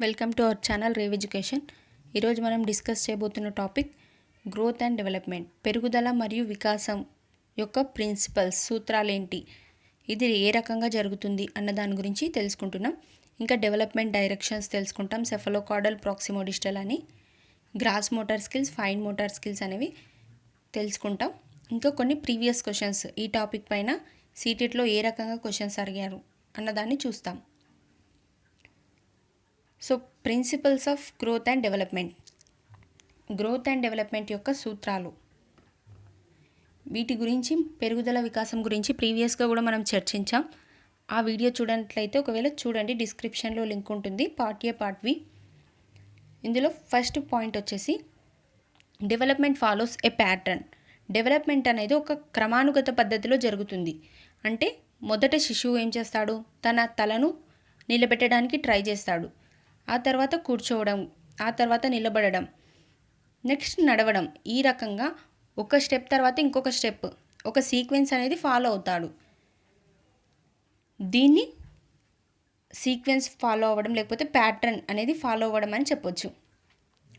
Welcome to our channel rave education. ఈరోజు మనం discuss చేయబోతున్న టాపిక్ గ్రోత్ అండ్ డెవలప్మెంట్. పెరుగుదల మరియు వికాసం యొక్క ప్రిన్సిపల్స్, సూత్రాలేంటి, ఇది ఏ రకంగా జరుగుతుంది అన్న దాని గురించి తెలుసుకుంటున్నాం. ఇంకా డెవలప్మెంట్ డైరెక్షన్స్ తెలుసుకుంటాం. సెఫలోకార్డల్, ప్రాక్సిమోడిస్టల్ అని, gross motor skills, fine motor skills అనేవి తెలుసుకుంటాం. ఇంకా కొన్ని ప్రీవియస్ క్వశ్చన్స్ ఈ టాపిక్ పైన సీటెట్లో ఏ రకంగా క్వశ్చన్స్ అడిగారు అన్నదాన్ని చూస్తాం. So principles of growth and development. Growth and development యొక్క సూత్రాలు, వీటి గురించి, పెరుగుదల వికాసం గురించి ప్రీవియస్గా కూడా మనం చర్చించాం. ఆ వీడియో చూడనట్లయితే ఒకవేళ చూడండి, డిస్క్రిప్షన్లో లింక్ ఉంటుంది, పార్ట్ ఏ పార్ట్ బి. ఇందులో ఫస్ట్ పాయింట్ వచ్చేసి డెవలప్మెంట్ ఫాలోస్ ఏ ప్యాటర్న్. డెవలప్మెంట్ అనేది ఒక క్రమానుగత పద్ధతిలో జరుగుతుంది. అంటే మొదట శిశువు ఏం చేస్తాడు, తన తలను నిలబెట్టడానికి ట్రై చేస్తాడు, ఆ తర్వాత కూర్చోవడం, ఆ తర్వాత నిలబడడం, నెక్స్ట్ నడవడం. ఈ రకంగా ఒక స్టెప్ తర్వాత ఇంకొక స్టెప్, ఒక సీక్వెన్స్ అనేది ఫాలో అవుతాడు. దీన్ని సీక్వెన్స్ ఫాలో అవ్వడం లేకపోతే ప్యాటర్న్ అనేది ఫాలో అవ్వడం అని చెప్పొచ్చు.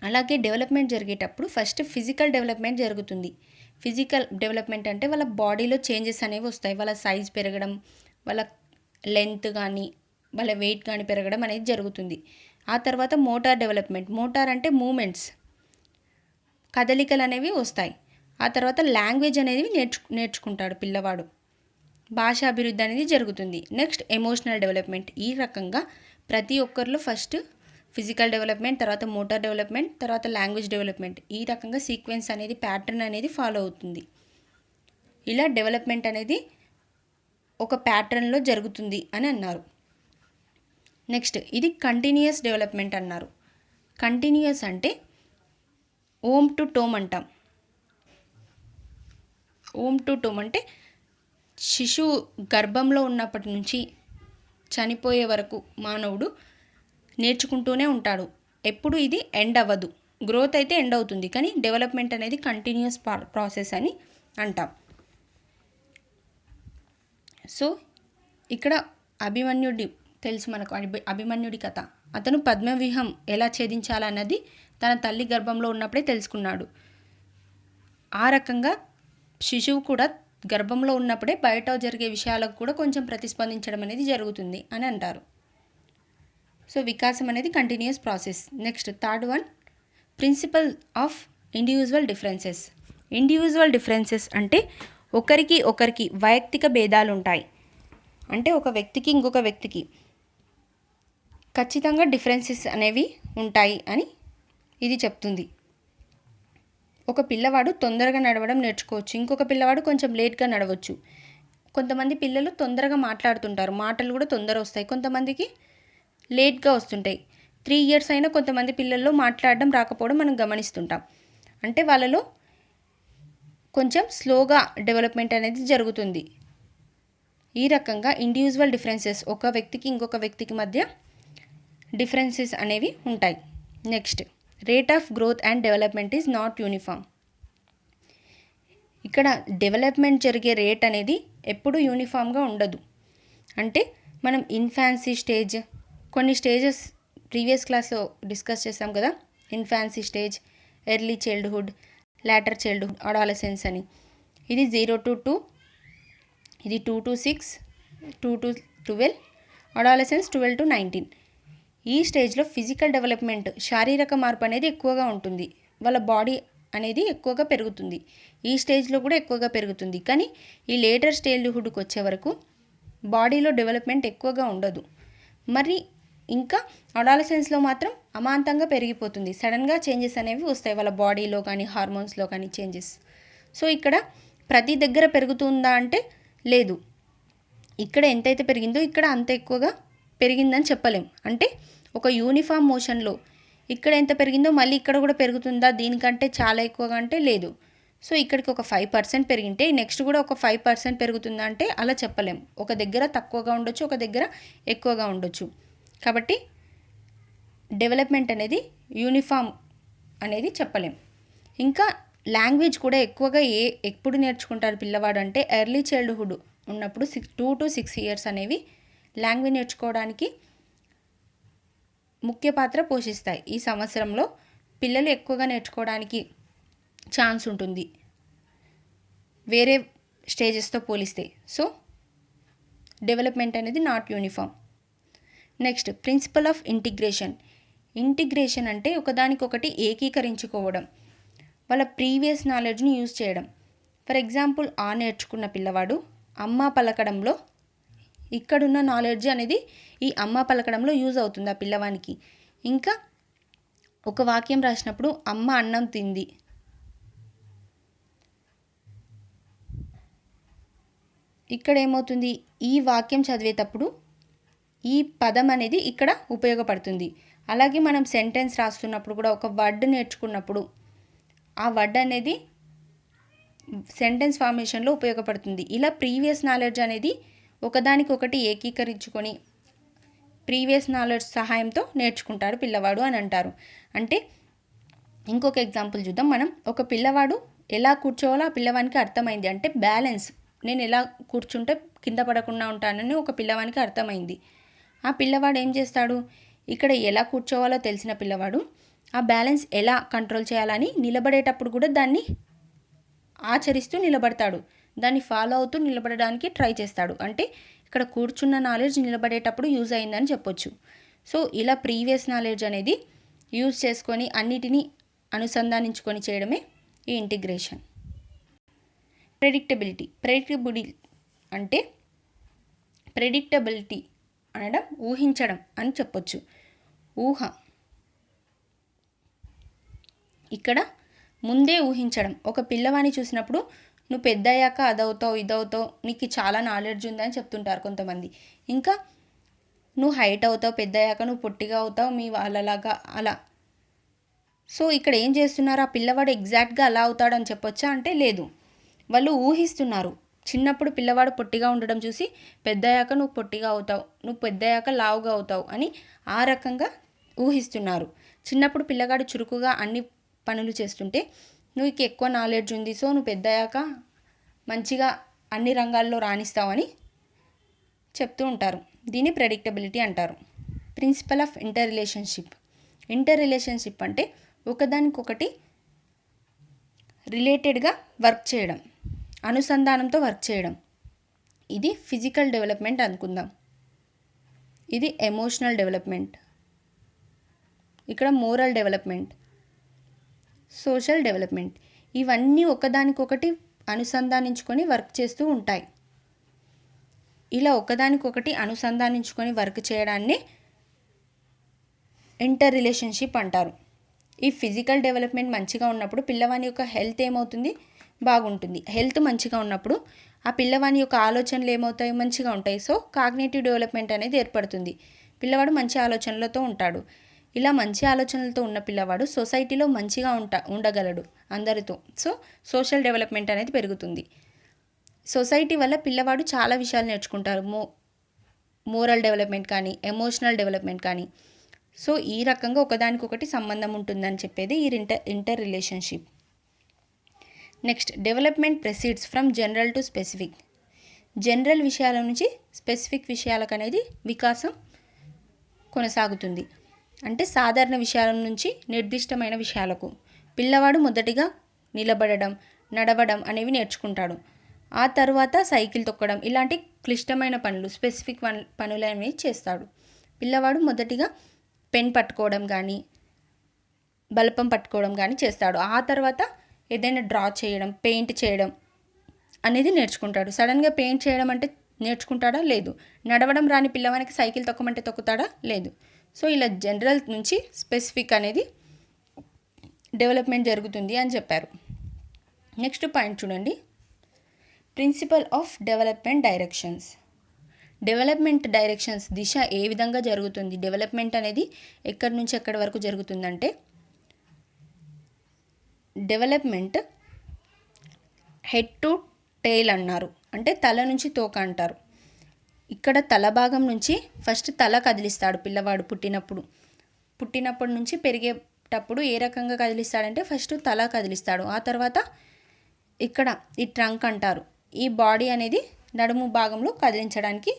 అలాగే డెవలప్మెంట్ జరిగేటప్పుడు ఫస్ట్ ఫిజికల్ డెవలప్మెంట్ జరుగుతుంది. ఫిజికల్ డెవలప్మెంట్ అంటే వాళ్ళ బాడీలో చేంజెస్ అనేవి వస్తాయి. వాళ్ళ సైజ్ పెరగడం, వాళ్ళ లెంత్ కానీ వాళ్ళ వెయిట్ కానీ పెరగడం అనేది జరుగుతుంది. ఆ తర్వాత మోటార్ డెవలప్మెంట్. మోటార్ అంటే మూమెంట్స్, కదలికలు అనేవి వస్తాయి. ఆ తర్వాత లాంగ్వేజ్ అనేది నేర్చుకుంటాడు పిల్లవాడు. భాష అభివృద్ధి అనేది జరుగుతుంది. Next emotional development. ఈ రకంగా ప్రతి ఒక్కరిలో ఫస్ట్ ఫిజికల్ డెవలప్మెంట్, తర్వాత మోటార్ డెవలప్మెంట్, తర్వాత లాంగ్వేజ్ డెవలప్మెంట్. ఈ రకంగా సీక్వెన్స్ అనేది, ప్యాటర్న్ అనేది ఫాలో అవుతుంది. ఇలా డెవలప్మెంట్ అనేది ఒక ప్యాటర్న్లో జరుగుతుంది అని అన్నారు. నెక్స్ట్ ఇది కంటిన్యూయస్ డెవలప్మెంట్ అన్నారు. కంటిన్యూయస్ అంటే ఓమ్ టు టోమ్ అంటాం. ఓమ్ టు టోమ్ అంటే శిశువు గర్భంలో ఉన్నప్పటి నుంచి చనిపోయే వరకు మానవుడు నేర్చుకుంటూనే ఉంటాడు. ఎప్పుడు ఇది ఎండ్ అవ్వదు. గ్రోత్ అయితే ఎండ్ అవుతుంది, కానీ డెవలప్మెంట్ అనేది కంటిన్యూయస్ ప్రాసెస్ అని అంటాం. సో ఇక్కడ అభిమన్యుడి తెలుసు మనకు, అభిమన్యుడి కథ. అతను పద్మవ్యూహం ఎలా ఛేదించాలన్నది తన తల్లి గర్భంలో ఉన్నప్పుడే తెలుసుకున్నాడు. ఆ రకంగా శిశువు కూడా గర్భంలో ఉన్నప్పుడే బయట జరిగే విషయాలకు కూడా కొంచెం ప్రతిస్పందించడం అనేది జరుగుతుంది అని అంటారు. సో వికాసం అనేది continuous process. Next third one, principle of individual differences. Individual differences అంటే ఒకరికి వైయక్తిక భేదాలు ఉంటాయి. అంటే ఒక వ్యక్తికి ఇంకొక వ్యక్తికి ఖచ్చితంగా డిఫరెన్సెస్ అనేవి ఉంటాయి అని ఇది చెప్తుంది. ఒక పిల్లవాడు తొందరగా నడవడం నేర్చుకోవచ్చు, ఇంకొక పిల్లవాడు కొంచెం లేట్గా నడవచ్చు. కొంతమంది పిల్లలు తొందరగా మాట్లాడుతుంటారు, మాటలు కూడా తొందర వస్తాయి. కొంతమందికి లేట్గా వస్తుంటాయి. 3 years అయినా కొంతమంది పిల్లల్లో మాట్లాడడం రాకపోవడం మనం గమనిస్తుంటాం. అంటే వాళ్ళలో కొంచెం స్లోగా డెవలప్మెంట్ అనేది జరుగుతుంది. ఈ రకంగా ఇండివిజువల్ డిఫరెన్సెస్, ఒక వ్యక్తికి ఇంకొక వ్యక్తికి మధ్య డిఫరెన్సెస్ అనేవి ఉంటాయి. Next rate of growth and development is not uniform. ఇక్కడ డెవలప్మెంట్ జరిగే రేట్ అనేది ఎప్పుడూ యూనిఫామ్గా ఉండదు. అంటే మనం ఇన్ఫాన్సీ స్టేజ్, కొన్ని స్టేజెస్ ప్రీవియస్ క్లాస్లో డిస్కస్ చేసాం కదా, infancy stage, early childhood, later childhood, adolescence అని. ఇది 0 to 2, ఇది 2 to 6, 2 to 12, అడాలసెన్స్ 12 to 19. ఈ స్టేజ్లో ఫిజికల్ డెవలప్మెంట్, శారీరక మార్పు అనేది ఎక్కువగా ఉంటుంది. వాళ్ళ బాడీ అనేది ఎక్కువగా పెరుగుతుంది. ఈ స్టేజ్లో కూడా ఎక్కువగా పెరుగుతుంది. కానీ ఈ లేటర్ చైల్డ్హుడ్కి వచ్చే వరకు బాడీలో డెవలప్మెంట్ ఎక్కువగా ఉండదు. మరి ఇంకా అడాలసెన్స్లో మాత్రం అమాంతంగా పెరిగిపోతుంది. సడన్గా చేంజెస్ అనేవి వస్తాయి వాళ్ళ బాడీలో కానీ హార్మోన్స్లో కానీ చేంజెస్. సో ఇక్కడ ప్రతి దగ్గర పెరుగుతుందా అంటే లేదు. ఇక్కడ ఎంతైతే పెరిగిందో ఇక్కడ అంత ఎక్కువగా పెరిగిందని చెప్పలేం. అంటే ఒక యూనిఫామ్ మోషన్లో ఇక్కడ ఎంత పెరిగిందో మళ్ళీ ఇక్కడ కూడా పెరుగుతుందా దీనికంటే చాలా ఎక్కువగా అంటే లేదు. సో ఇక్కడికి ఒక 5% పెరిగింటే నెక్స్ట్ కూడా ఒక 5% పెరుగుతుందా అంటే అలా చెప్పలేం. ఒక దగ్గర తక్కువగా ఉండొచ్చు, ఒక దగ్గర ఎక్కువగా ఉండొచ్చు. కాబట్టి డెవలప్మెంట్ అనేది యూనిఫామ్ అనేది చెప్పలేం. ఇంకా లాంగ్వేజ్ కూడా ఎక్కువగా ఎప్పుడు నేర్చుకుంటారు పిల్లవాడు అంటే ఎర్లీ చైల్డ్హుడ్ ఉన్నప్పుడు 2 to 6 years అనేవి లాంగ్వేజ్ నేర్చుకోవడానికి ముఖ్య పాత్ర పోషిస్తాయి. ఈ సంవత్సరంలో పిల్లలు ఎక్కువగా నేర్చుకోవడానికి ఛాన్స్ ఉంటుంది వేరే స్టేజెస్తో పోలిస్తే. సో డెవలప్మెంట్ అనేది not uniform. Next principle of integration. Integration అంటే ఒకదానికొకటి ఏకీకరించుకోవడం, వాళ్ళ ప్రీవియస్ నాలెడ్జ్ని యూజ్ చేయడం. ఫర్ ఎగ్జాంపుల్ ఆ నేర్చుకున్న పిల్లవాడు అమ్మ పలకడంలో ఇక్కడున్న నాలెడ్జ్ అనేది ఈ అమ్మ పలకడంలో యూజ్ అవుతుంది ఆ పిల్లవానికి. ఇంకా ఒక వాక్యం రాసినప్పుడు అమ్మ అన్నం తింది, ఇక్కడ ఏమవుతుంది, ఈ వాక్యం చదివేటప్పుడు ఈ పదం అనేది ఇక్కడ ఉపయోగపడుతుంది. అలాగే మనం సెంటెన్స్ రాస్తున్నప్పుడు కూడా ఒక వర్డ్ నేర్చుకున్నప్పుడు ఆ వర్డ్ అనేది సెంటెన్స్ ఫార్మేషన్లో ఉపయోగపడుతుంది. ఇలా ప్రీవియస్ నాలెడ్జ్ అనేది ఒకదానికొకటి ఏకీకరించుకొని ప్రీవియస్ నాలెడ్జ్ సహాయంతో నేర్చుకుంటాడు పిల్లవాడు అని అంటారు. అంటే ఇంకొక ఎగ్జాంపుల్ చూద్దాం మనం. ఒక పిల్లవాడు ఎలా కూర్చోవాలో ఆ పిల్లవానికి అర్థమైంది. అంటే బ్యాలెన్స్, నేను ఎలా కూర్చుంటే కింద పడకుండా ఉంటానని ఒక పిల్లవానికి అర్థమైంది. ఆ పిల్లవాడు ఏం చేస్తాడు, ఇక్కడ ఎలా కూర్చోవాలో తెలిసిన పిల్లవాడు ఆ బ్యాలెన్స్ ఎలా కంట్రోల్ చేయాలని నిలబడేటప్పుడు కూడా దాన్ని ఆచరిస్తూ నిలబడతాడు, దాన్ని ఫాలో అవుతూ నిలబడడానికి ట్రై చేస్తాడు. అంటే ఇక్కడ కూర్చున్న నాలెడ్జ్ నిలబడేటప్పుడు యూజ్ అయిందని చెప్పొచ్చు. సో ఇలా ప్రీవియస్ నాలెడ్జ్ అనేది యూజ్ చేసుకొని అన్నిటినీ అనుసంధానించుకొని చేయడమే ఈ ఇంటిగ్రేషన్. ప్రెడిక్టబిలిటీ అంటే ప్రెడిక్టబిలిటీ అనడం ఊహించడం అని చెప్పొచ్చు. ఊహ, ఇక్కడ ముందే ఊహించడం. ఒక పిల్లవాడిని చూసినప్పుడు నువ్వు పెద్ద అయ్యాక అదవుతావు ఇదవుతావు, నీకు చాలా నాలెడ్జ్ ఉందని చెప్తుంటారు కొంతమంది. ఇంకా నువ్వు హైట్ అవుతావు, పెద్ద అయ్యాక నువ్వు పొట్టిగా అవుతావు మీ వాళ్ళలాగా అలా. సో ఇక్కడ ఏం చేస్తున్నారు, ఆ పిల్లవాడు ఎగ్జాక్ట్గా అలా అవుతాడని చెప్పొచ్చా అంటే లేదు, వాళ్ళు ఊహిస్తున్నారు. చిన్నప్పుడు పిల్లవాడు పొట్టిగా ఉండడం చూసి పెద్దయ్యాక నువ్వు పొట్టిగా అవుతావు, నువ్వు పెద్దయ్యాక లావుగా అవుతావు అని ఆ రకంగా ఊహిస్తున్నారు. చిన్నప్పుడు పిల్లగాడు చురుకుగా అన్ని పనులు చేస్తుంటే నువ్వు ఎక్కువ నాలెడ్జ్ ఉంది, సో నువ్వు పెద్దయ్యాక మంచిగా అన్ని రంగాల్లో రాణిస్తావని చెప్తూ ఉంటారు. దీన్ని ప్రెడిక్టబిలిటీ అంటారు. ప్రిన్సిపల్ ఆఫ్ ఇంటర్ రిలేషన్షిప్ అంటే ఒకదానికొకటి రిలేటెడ్గా వర్క్ చేయడం, అనుసంధానంతో వర్క్ చేయడం. ఇది ఫిజికల్ డెవలప్మెంట్ అనుకుందాం, ఇది ఎమోషనల్ డెవలప్మెంట్, ఇక్కడ మోరల్ డెవలప్మెంట్, సోషల్ డెవలప్మెంట్. ఇవన్నీ ఒకదానికొకటి అనుసంధానించుకొని వర్క్ చేస్తూ ఉంటాయి. ఇలా ఒకదానికొకటి అనుసంధానించుకొని వర్క్ చేయడాన్ని ఇంటర్ రిలేషన్షిప్ అంటారు. ఈ ఫిజికల్ డెవలప్మెంట్ మంచిగా ఉన్నప్పుడు పిల్లవాని యొక్క హెల్త్ ఏమవుతుంది, బాగుంటుంది. హెల్త్ మంచిగా ఉన్నప్పుడు ఆ పిల్లవాని యొక్క ఆలోచనలు ఏమవుతాయి, మంచిగా ఉంటాయి. సో కాగ్నిటివ్ డెవలప్మెంట్ అనేది ఏర్పడుతుంది, పిల్లవాడు మంచి ఆలోచనలతో ఉంటాడు. ఇలా మంచి ఆలోచనలతో ఉన్న పిల్లవాడు సొసైటీలో మంచిగా ఉండగలడు అందరితో. సో సోషల్ డెవలప్మెంట్ అనేది పెరుగుతుంది. సొసైటీ వల్ల పిల్లవాడు చాలా విషయాలు నేర్చుకుంటారు, మోరల్ డెవలప్మెంట్ కానీ ఎమోషనల్ డెవలప్మెంట్ కానీ. సో ఈ రకంగా ఒకదానికొకటి సంబంధం ఉంటుందని చెప్పేది ఈ inter relationship. Next development proceeds from general to specific. General విషయాల నుంచి స్పెసిఫిక్ విషయాలకు అనేది వికాసం కొనసాగుతుంది. అంటే సాధారణ విషయాల నుంచి నిర్దిష్టమైన విషయాలకు పిల్లవాడు మొదటిగా నిలబడడం, నడవడం అనేవి నేర్చుకుంటాడు. ఆ తర్వాత సైకిల్ తొక్కడం ఇలాంటి క్లిష్టమైన పనులు, స్పెసిఫిక్ పనులు అనేవి చేస్తాడు. పిల్లవాడు మొదటిగా పెన్ పట్టుకోవడం కానీ బలపం పట్టుకోవడం కానీ చేస్తాడు. ఆ తర్వాత ఏదైనా డ్రా చేయడం, పెయింట్ చేయడం అనేది నేర్చుకుంటాడు. సడన్గా పెయింట్ చేయడం అంటే నేర్చుకుంటాడా, లేదు. నడవడం రాని పిల్లవానికి సైకిల్ తొక్కమంటే తొక్కుతాడా, లేదు. సో ఇలా జనరల్ నుంచి స్పెసిఫిక్ అనేది డెవలప్మెంట్ జరుగుతుంది అని చెప్పారు. నెక్స్ట్ పాయింట్ చూడండి, principle of development directions. Development directions దిశ ఏ విధంగా జరుగుతుంది, డెవలప్మెంట్ అనేది ఎక్కడి నుంచి ఎక్కడి వరకు జరుగుతుందంటే డెవలప్మెంట్ హెడ్ టు టెయిల్ అన్నారు, అంటే తల నుంచి తోక అంటారు. ఇక్కడ తల భాగం నుంచి ఫస్ట్ తల కదిలిస్తాడు పిల్లవాడు పుట్టినప్పటి నుంచి పెరిగేటప్పుడు ఏ రకంగా కదిలిస్తాడంటే ఫస్ట్ తల కదిలిస్తాడు. ఆ తర్వాత ఇక్కడ ఈ ట్రంక్ అంటారు, ఈ బాడీ అనేది నడుము భాగంలో కదిలించడానికి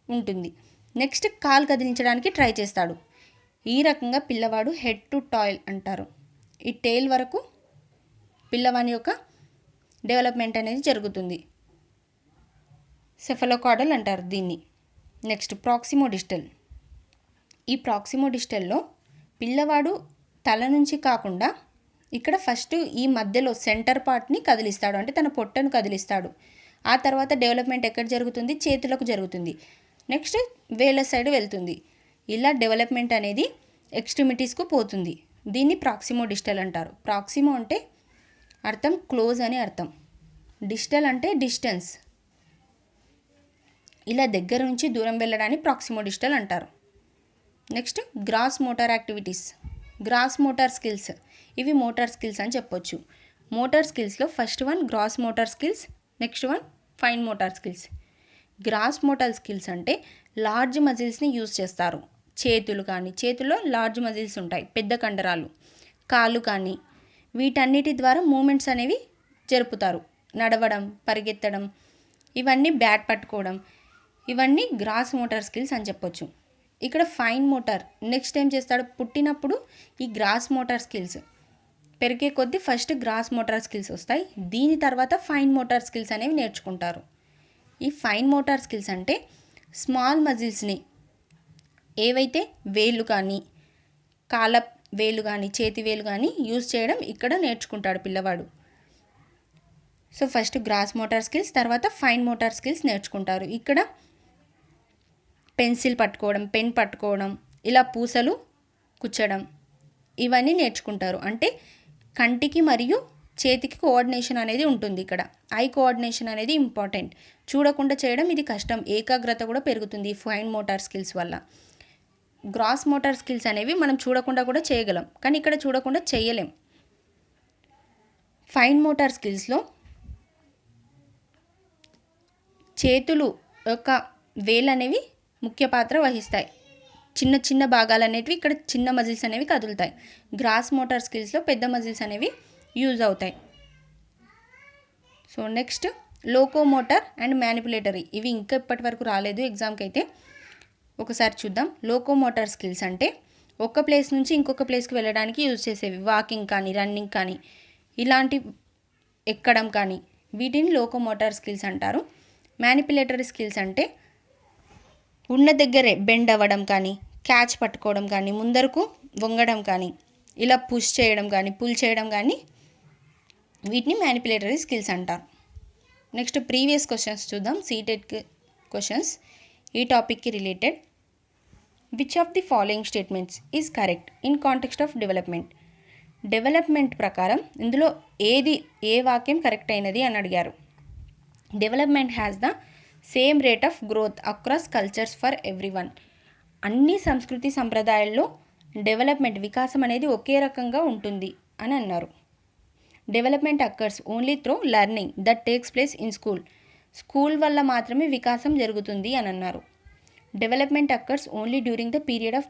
ఉంటుంది. నెక్స్ట్ కాలు కదిలించడానికి ట్రై చేస్తాడు, ఈ రకంగా పిల్లవాడు హెడ్ టు టాయిల్ అంటారు. ఈ టెయిల్ వరకు పిల్లవాని యొక్క డెవలప్మెంట్ అనేది జరుగుతుంది. సెఫలోకాడల్ అంటారు దీన్ని. నెక్స్ట్ ప్రాక్సిమోడిస్టల్. ఈ ప్రాక్సిమోడిస్టల్లో పిల్లవాడు తల నుంచి కాకుండా ఇక్కడ ఫస్ట్ ఈ మధ్యలో సెంటర్ పార్ట్ని కదిలిస్తాడు, అంటే తన పొట్టను కదిలిస్తాడు. ఆ తర్వాత డెవలప్మెంట్ ఎక్కడ జరుగుతుంది? చేతులకు జరుగుతుంది. నెక్స్ట్ వేళ్ళ సైడ్ వెళ్తుంది. ఇలా డెవలప్మెంట్ అనేది ఎక్స్ట్రిమిటీస్కు పోతుంది. దీన్ని ప్రాక్సిమోడిస్టల్ అంటారు. ప్రాక్సిమో అంటే అర్థం క్లోజ్ అని అర్థం, డిస్టల్ అంటే డిస్టెన్స్. ఇలా దగ్గర నుంచి దూరం వెళ్ళడాన్ని ప్రాక్సిమోడిస్టల్ అంటారు. Next gross motor activities. Gross motor skills, ఇవి మోటార్ స్కిల్స్ అని చెప్పొచ్చు. మోటార్ స్కిల్స్లో first one gross motor skills, next one fine motor skills. Gross motor skills అంటే లార్జ్ మజిల్స్ని యూజ్ చేస్తారు. చేతులు కానీ, చేతుల్లో లార్జ్ మజిల్స్ ఉంటాయి, పెద్ద కండరాలు. కాళ్ళు కానీ, వీటన్నిటి ద్వారా మూమెంట్స్ అనేవి జరుపుతారు. నడవడం, పరిగెత్తడం, ఇవన్నీ బ్యాట్ పట్టుకోవడం, ఇవన్నీ గ్రాస్ మోటార్ స్కిల్స్ అని చెప్పొచ్చు. ఇక్కడ ఫైన్ మోటార్ నెక్స్ట్ ఏం చేస్తాడు? పుట్టినప్పుడు ఈ గ్రాస్ మోటార్ స్కిల్స్ పెరిగే కొద్దీ ఫస్ట్ గ్రాస్ మోటార్ స్కిల్స్ వస్తాయి, దీని తర్వాత ఫైన్ మోటార్ స్కిల్స్ అనేవి నేర్చుకుంటారు. ఈ ఫైన్ మోటార్ స్కిల్స్ అంటే స్మాల్ మజిల్స్ని, ఏవైతే వేళ్ళు కానీ, కాళ్ళ వేళ్ళు కానీ, చేతి వేలు కానీ యూజ్ చేయడం ఇక్కడ నేర్చుకుంటాడు పిల్లవాడు. So first gross motor skills, తర్వాత ఫైన్ మోటార్ స్కిల్స్ నేర్చుకుంటారు. ఇక్కడ పెన్సిల్ పట్టుకోవడం, పెన్ పట్టుకోవడం, ఇలా పూసలు కుచ్చడం, ఇవన్నీ నేర్చుకుంటారు. అంటే కంటికి మరియు చేతికి కోఆర్డినేషన్ అనేది ఉంటుంది. ఇక్కడ ఐ కోఆర్డినేషన్ అనేది ఇంపార్టెంట్. చూడకుండా చేయడం ఇది కష్టం, ఏకాగ్రత కూడా పెరుగుతుంది ఈ ఫైన్ మోటార్ స్కిల్స్ వల్ల. గ్రాస్ మోటార్ స్కిల్స్ అనేవి మనం చూడకుండా కూడా చేయగలం, కానీ ఇక్కడ చూడకుండా చేయలేం. ఫైన్ మోటార్ స్కిల్స్లో చేతులు యొక్క వేలు అనేవి ముఖ్య పాత్ర వహిస్తాయి. చిన్న చిన్న భాగాలు అనేవి ఇక్కడ చిన్న మజిల్స్ అనేవి కదులుతాయి. గ్రాస్ మోటార్ స్కిల్స్లో పెద్ద మజిల్స్ అనేవి యూజ్ అవుతాయి. సో నెక్స్ట్ లోకోమోటర్ అండ్ మ్యానిపులేటరీ, ఇవి ఇంకా ఇప్పటి వరకు రాలేదు ఎగ్జామ్కి అయితే. ఒకసారి చూద్దాం. లోకోమోటార్ స్కిల్స్ అంటే ఒక ప్లేస్ నుంచి ఇంకొక ప్లేస్కి వెళ్ళడానికి యూజ్ చేసేవి. వాకింగ్ కానీ, రన్నింగ్ కానీ, ఇలాంటి ఎక్కడం కానీ, వీటిని లోకోమోటార్ స్కిల్స్ అంటారు. మ్యానిపులేటరీ స్కిల్స్ అంటే ఉన్న దగ్గరే బెండ్ అవ్వడం కానీ, క్యాచ్ పట్టుకోవడం కానీ, ముందరకు వంగడం కానీ, ఇలా పుష్ చేయడం కానీ, పుల్ చేయడం కానీ, వీటిని మ్యానిపులేటరీ స్కిల్స్ అంటారు. నెక్స్ట్ ప్రీవియస్ క్వశ్చన్స్ చూద్దాం. సీటెట్ క్వశ్చన్స్ ఈ టాపిక్కి related. Which of the following statements is correct in context of development? Development ప్రకారం ఇందులో ఏ వాక్యం కరెక్ట్ అయినది అని అడిగారు. Development has the same rate of growth across cultures for everyone. అన్ని సంస్కృతి సంప్రదాయాల్లో డెవలప్మెంట్, వికాసం అనేది ఒకే రకంగా ఉంటుంది అని అన్నారు. Development occurs only through learning that takes place in school. School వల్ల మాత్రమే వికాసం జరుగుతుంది అని అన్నారు. Development occurs only during the period of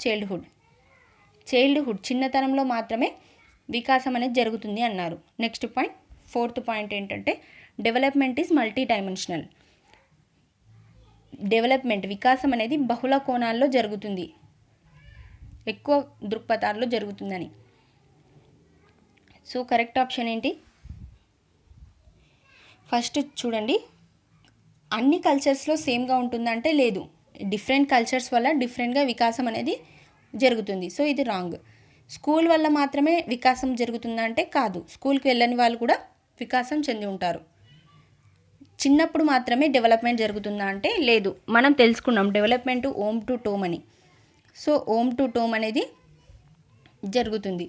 childhood చిన్నతనంలో మాత్రమే వికాసం అనేది జరుగుతుంది అన్నారు. నెక్స్ట్ పాయింట్, ఫోర్త్ పాయింట్ ఏంటంటే development is multi dimensional. Development, వికాసం అనేది బహుళ కోణాల్లో జరుగుతుంది, ఎక్కువ దృక్పథాల్లో జరుగుతుందని. సో కరెక్ట్ ఆప్షన్ ఏంటి? ఫస్ట్ చూడండి, అన్ని కల్చర్స్లో సేమ్గా ఉంటుందంటే లేదు, డిఫరెంట్ కల్చర్స్ వల్ల డిఫరెంట్గా వికాసం అనేది జరుగుతుంది. సో ఇది రాంగ్. స్కూల్ వల్ల మాత్రమే వికాసం జరుగుతుందంటే కాదు, స్కూల్కి వెళ్ళని వాళ్ళు కూడా వికాసం చెంది ఉంటారు. చిన్నప్పుడు మాత్రమే డెవలప్మెంట్ జరుగుతుందా అంటే లేదు. మనం తెలుసుకున్నాం డెవలప్మెంట్ ఓమ్ టు టోమ్ అని. సో ఓమ్ టు టోమ్ అనేది జరుగుతుంది,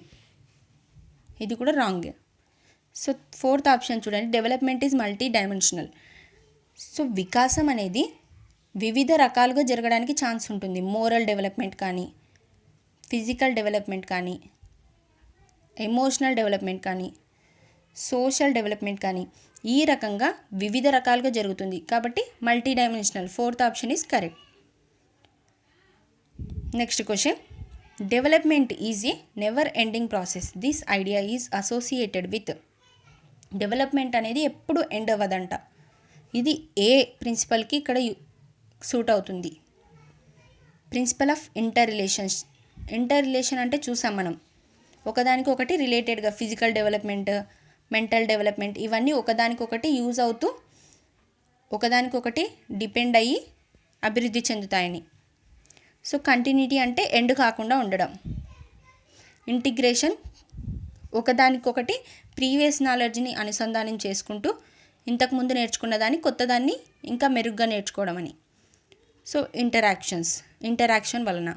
ఇది కూడా రాంగ్. సో ఫోర్త్ ఆప్షన్ చూడండి, development is multi dimensional. So వికాసం అనేది వివిధ రకాలుగా జరగడానికి ఛాన్స్ ఉంటుంది. మోరల్ డెవలప్మెంట్ కానీ, ఫిజికల్ డెవలప్మెంట్ కానీ, ఎమోషనల్ డెవలప్మెంట్ కానీ, సోషల్ డెవలప్మెంట్ కానీ, ఈ రకంగా వివిధ రకాలుగా జరుగుతుంది. కాబట్టి multi dimensional, fourth option is correct. Next question, development is a never ending process. This idea is associated with. Development అనేది ఎప్పుడు ఎండ్ అవ్వదంట. ఇది ఏ ప్రిన్సిపల్కి ఇక్కడ సూట్ అవుతుంది? Principle of inter interrelation అంటే చూసాం మనం, ఒకదానికి ఒకటి రిలేటెడ్గా ఫిజికల్ డెవలప్మెంట్, మెంటల్ డెవలప్మెంట్ ఇవన్నీ ఒకదానికొకటి యూజ్ అవుతూ ఒకదానికొకటి డిపెండ్ అయ్యి అభివృద్ధి చెందుతాయని. సో కంటిన్యూటీ అంటే ఎండ్ కాకుండా ఉండడం. ఇంటిగ్రేషన్ ఒకదానికొకటి ప్రీవియస్ నాలెడ్జ్ని అనుసంధానం చేసుకుంటూ ఇంతకుముందు నేర్చుకున్న దాన్ని కొత్తదాన్ని ఇంకా మెరుగ్గా నేర్చుకోవడం అని. సో ఇంటరాక్షన్ వలన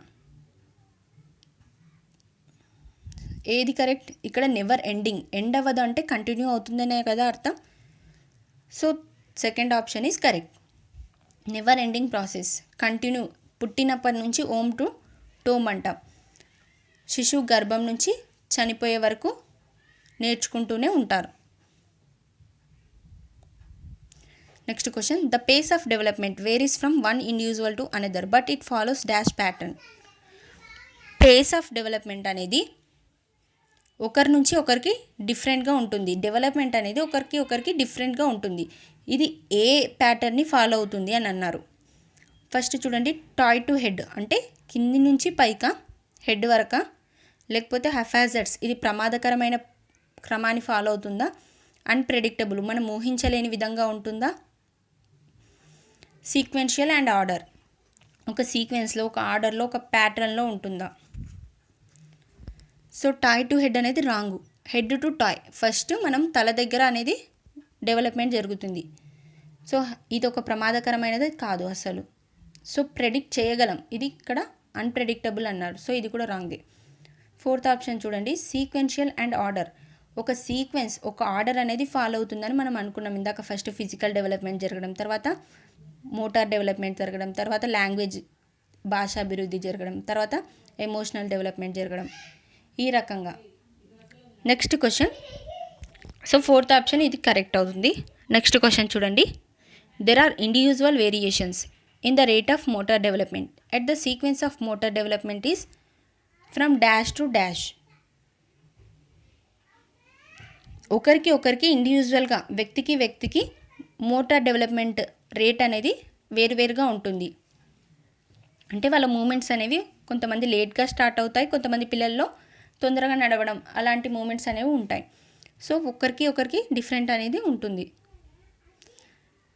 ఏది కరెక్ట్? ఇక్కడ నెవర్ ఎండ్ అవ్వదు అంటే కంటిన్యూ అవుతుందనే కదా అర్థం. So second option is correct. Never ending process, continue. పుట్టినప్పటి నుంచి ఓమ్ టు టోమ్ అంటాం. శిశువు గర్భం నుంచి చనిపోయే వరకు నేర్చుకుంటూనే ఉంటారు. Next question, the pace of development varies from one individual to another but it follows dash pattern. Pace of development అనేది ఒకరి నుంచి ఒకరికి డిఫరెంట్గా ఉంటుంది. డెవలప్మెంట్ అనేది ఒకరికి డిఫరెంట్గా ఉంటుంది. ఇది ఏ ప్యాటర్న్ని ఫాలో అవుతుంది అని అన్నారు. ఫస్ట్ చూడండి, టాయ్ టు హెడ్ అంటే కింది నుంచి పైకా, హెడ్ వరకా, లేకపోతే హెఫాజర్డ్స్ ఇది ప్రమాదకరమైన క్రమాన్ని ఫాలో అవుతుందా, అన్ప్రెడిక్టబుల్ మనం ఊహించలేని విధంగా ఉంటుందా, సీక్వెన్షియల్ అండ్ ఆర్డర్ ఒక సీక్వెన్స్లో, ఒక ఆర్డర్లో, ఒక ప్యాటర్న్లో ఉంటుందా. సో టాయ్ టు హెడ్ అనేది wrong. Head to toy, first మనం తల దగ్గర అనేది డెవలప్మెంట్ జరుగుతుంది. సో ఇది ఒక ప్రమాదకరమైనది కాదు అసలు. సో ప్రెడిక్ట్ చేయగలం, ఇది ఇక్కడ అన్ప్రెడిక్టబుల్ అన్నారు. సో ఇది కూడా రాంగే. ఫోర్త్ ఆప్షన్ చూడండి, సీక్వెన్షియల్ అండ్ ఆర్డర్ ఒక సీక్వెన్స్, ఒక ఆర్డర్ అనేది ఫాలో అవుతుందని మనం అనుకున్నాం ఇందాక. ఫస్ట్ ఫిజికల్ డెవలప్మెంట్ జరగడం, తర్వాత మోటార్ డెవలప్మెంట్ జరగడం, తర్వాత లాంగ్వేజ్ భాషాభివృద్ధి జరగడం, తర్వాత ఎమోషనల్ డెవలప్మెంట్ జరగడం, ఈ రకంగా. Next question, so fourth option ఇది కరెక్ట్ అవుతుంది. నెక్స్ట్ క్వశ్చన్ చూడండి, there are individual variations in the rate of motor development at the sequence of motor development is from dash to dash. ఒకరికి ఇండివిజువల్గా వ్యక్తికి motor development rate అనేది వేరువేరుగా ఉంటుంది. అంటే వాళ్ళ మూమెంట్స్ అనేవి కొంతమంది లేట్గా స్టార్ట్ అవుతాయి, కొంతమంది పిల్లల్లో తొందరగా నడవడం అలాంటి మూమెంట్స్ అనేవి ఉంటాయి. సో ఒకరికి డిఫరెంట్ అనేది ఉంటుంది.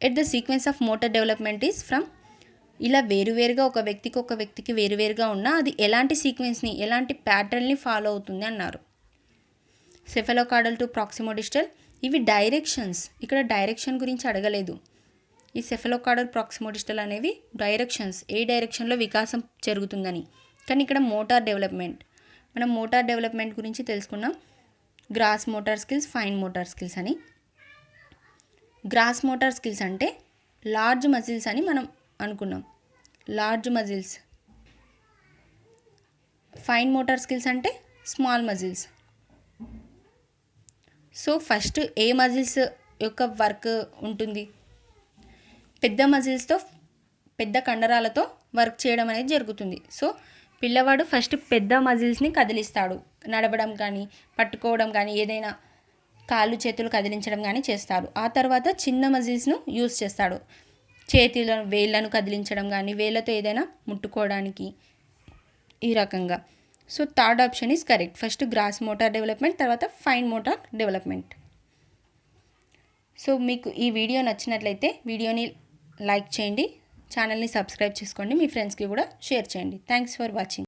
At the sequence of motor development is from, ఇలా వేరువేరుగా ఒక వ్యక్తికి వేరువేరుగా ఉన్నా అది ఎలాంటి సీక్వెన్స్ని, ఎలాంటి ప్యాటర్న్ని ఫాలో అవుతుంది అన్నారు. సెఫలోకార్డల్ టు ప్రాక్సిమోడిస్టల్ ఇవి డైరెక్షన్స్. ఇక్కడ డైరెక్షన్ గురించి అడగలేదు. ఈ సెఫలోకార్డల్ ప్రాక్సిమోడిస్టల్ అనేవి డైరెక్షన్స్, ఏ డైరెక్షన్లో వికాసం జరుగుతుందని. కానీ ఇక్కడ మోటార్ డెవలప్మెంట్, మనం మోటార్ డెవలప్మెంట్ గురించి తెలుసుకున్నాం. Gross motor skills, fine motor skills అని. గ్రాస్ మోటార్ స్కిల్స్ అంటే లార్జ్ మజిల్స్ అని మనం అనుకున్నాం, large muscles. Fine motor skills అంటే స్మాల్ మజిల్స్. సో ఫస్ట్ ఏ మజిల్స్ యొక్క వర్క్ ఉంటుంది? పెద్ద మజిల్స్తో, పెద్ద కండరాలతో వర్క్ చేయడం అనేది జరుగుతుంది. సో పిల్లవాడు ఫస్ట్ పెద్ద మజిల్స్ని కదిలిస్తాడు, నడవడం కానీ, పట్టుకోవడం కానీ, ఏదైనా కాళ్ళు చేతులు కదిలించడం కానీ చేస్తాడు. ఆ తర్వాత చిన్న మజిల్స్ను యూజ్ చేస్తాడు, చేతుల వేళ్ళను కదిలించడం కానీ, వేళ్ళతో ఏదైనా ముట్టుకోవడానికి, ఈ రకంగా. So third option is correct. First gross motor development, తర్వాత ఫైన్ మోటార్ డెవలప్మెంట్. సో మీకు ఈ వీడియో నచ్చినట్లయితే వీడియోని లైక్ చేయండి, ఛానల్ని సబ్స్క్రైబ్ చేసుకోండి, మీ ఫ్రెండ్స్కి కూడా షేర్ చేయండి. Thanks for watching.